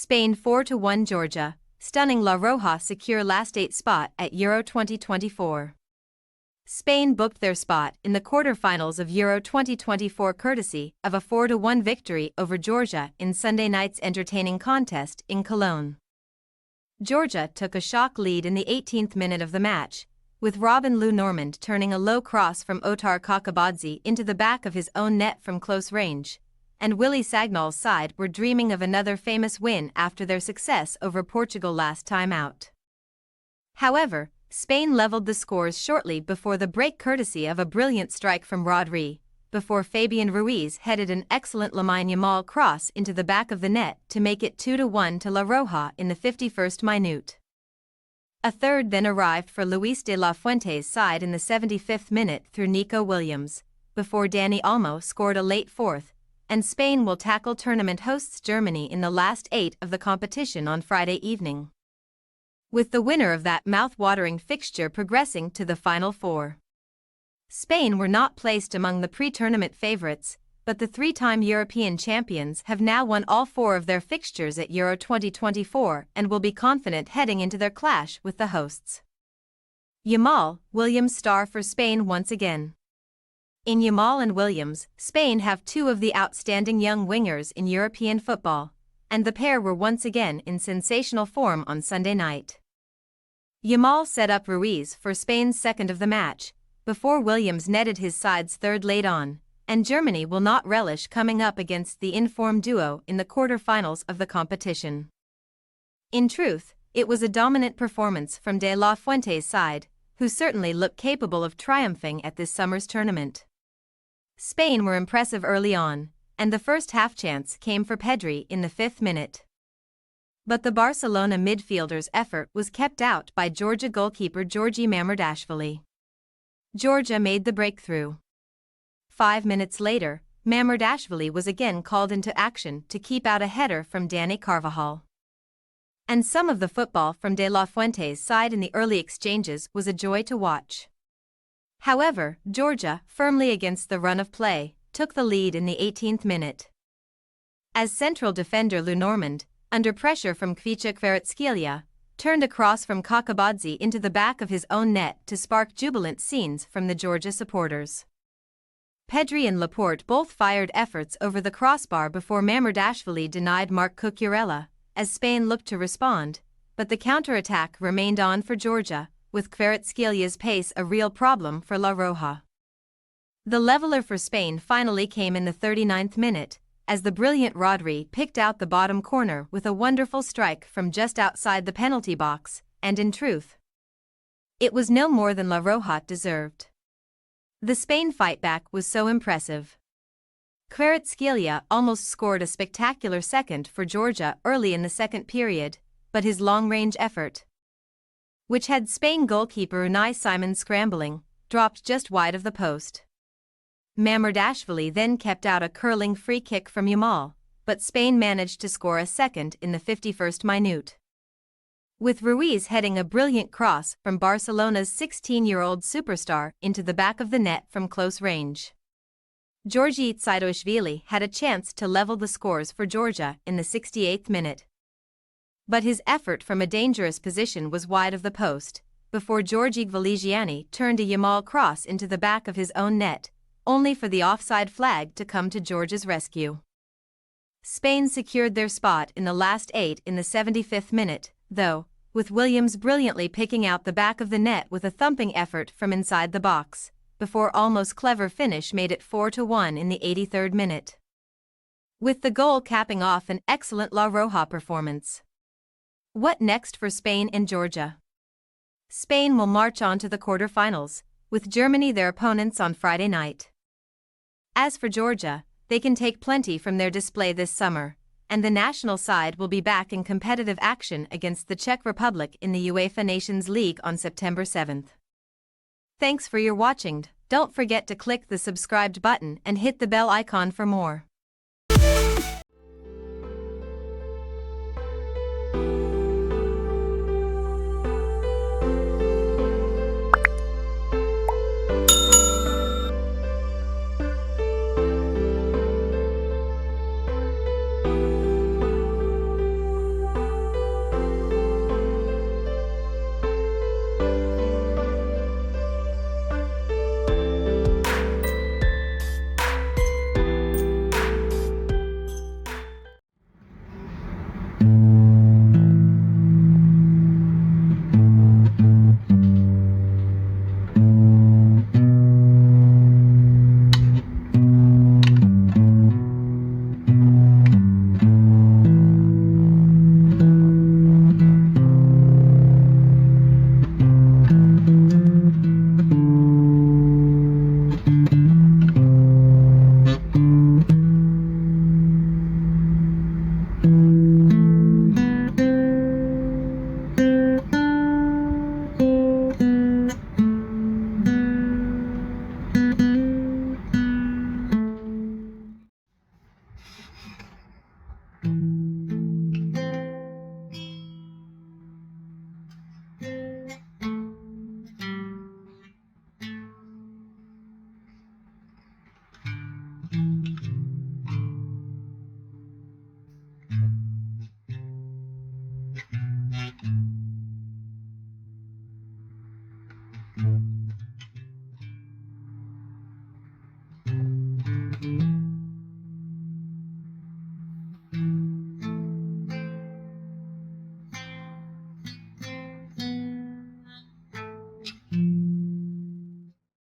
Spain 4-1 Georgia, stunning La Roja secure last 8 spot at Euro 2024. Spain booked their spot in the quarter-finals of Euro 2024 courtesy of a 4-1 victory over Georgia in Sunday night's entertaining contest in Cologne. Georgia took a shock lead in the 18th minute of the match, with Robin Lou Normand turning a low cross from Otar Kakabadze into the back of his own net from close range, and Willy Sagnol's side were dreaming of another famous win after their success over Portugal last time out. However, Spain leveled the scores shortly before the break courtesy of a brilliant strike from Rodri, before Fabian Ruiz headed an excellent Lamine Yamal cross into the back of the net to make it 2-1 to La Roja in the 51st minute. A third then arrived for Luis de la Fuente's side in the 75th minute through Nico Williams, before Dani Olmo scored a late fourth, and Spain will tackle tournament hosts Germany in the last 8 of the competition on Friday evening, with the winner of that mouth-watering fixture progressing to the Final Four. Spain were not placed among the pre-tournament favourites, but the 3-time European champions have now won all 4 of their fixtures at Euro 2024 and will be confident heading into their clash with the hosts. Yamal, Williams star for Spain once again. In Yamal and Williams, Spain have 2 of the outstanding young wingers in European football, and the pair were once again in sensational form on Sunday night. Yamal set up Ruiz for Spain's second of the match, before Williams netted his side's third late on, and Germany will not relish coming up against the in-form duo in the quarter-finals of the competition. In truth, it was a dominant performance from De La Fuente's side, who certainly look capable of triumphing at this summer's tournament. Spain were impressive early on, and the first half chance came for Pedri in the 5th minute. But the Barcelona midfielder's effort was kept out by Georgia goalkeeper Georgi Mamardashvili. Georgia made the breakthrough. 5 minutes later, Mamardashvili was again called into action to keep out a header from Dani Carvajal. And some of the football from De La Fuente's side in the early exchanges was a joy to watch. However, Georgia, firmly against the run of play, took the lead in the 18th minute. As central defender Lou Normand, under pressure from Kvicha Kvaratskhelia, turned a cross from Kakabadze into the back of his own net to spark jubilant scenes from the Georgia supporters. Pedri and Laporte both fired efforts over the crossbar before Mamardashvili denied Marc Cucurella, as Spain looked to respond, but the counter-attack remained on for Georgia, with Kvaratskelia's pace a real problem for La Roja. The leveler for Spain finally came in the 39th minute, as the brilliant Rodri picked out the bottom corner with a wonderful strike from just outside the penalty box, and in truth, it was no more than La Roja deserved. The Spain fightback was so impressive. Kvaratskhelia almost scored a spectacular second for Georgia early in the second period, but his long-range effort, which had Spain goalkeeper Unai Simon scrambling, dropped just wide of the post. Mamardashvili then kept out a curling free kick from Yamal, but Spain managed to score a second in the 51st minute, with Ruiz heading a brilliant cross from Barcelona's 16-year-old superstar into the back of the net from close range. Georgi Tsaitoishvili had a chance to level the scores for Georgia in the 68th minute, but his effort from a dangerous position was wide of the post, before Georgi Gvaligiani turned a Yamal cross into the back of his own net, only for the offside flag to come to Georgia's rescue. Spain secured their spot in the last 8 in the 75th minute, though, with Williams brilliantly picking out the back of the net with a thumping effort from inside the box, before Olmo's clever finish made it 4-1 in the 83rd minute, with the goal capping off an excellent La Roja performance. What next for Spain and Georgia? Spain will march on to the quarter-finals, with Germany their opponents on Friday night. As for Georgia, they can take plenty from their display this summer, and the national side will be back in competitive action against the Czech Republic in the UEFA Nations League on September 7th. Thanks for your watching. Don't forget to click the subscribed button and hit the bell icon for more.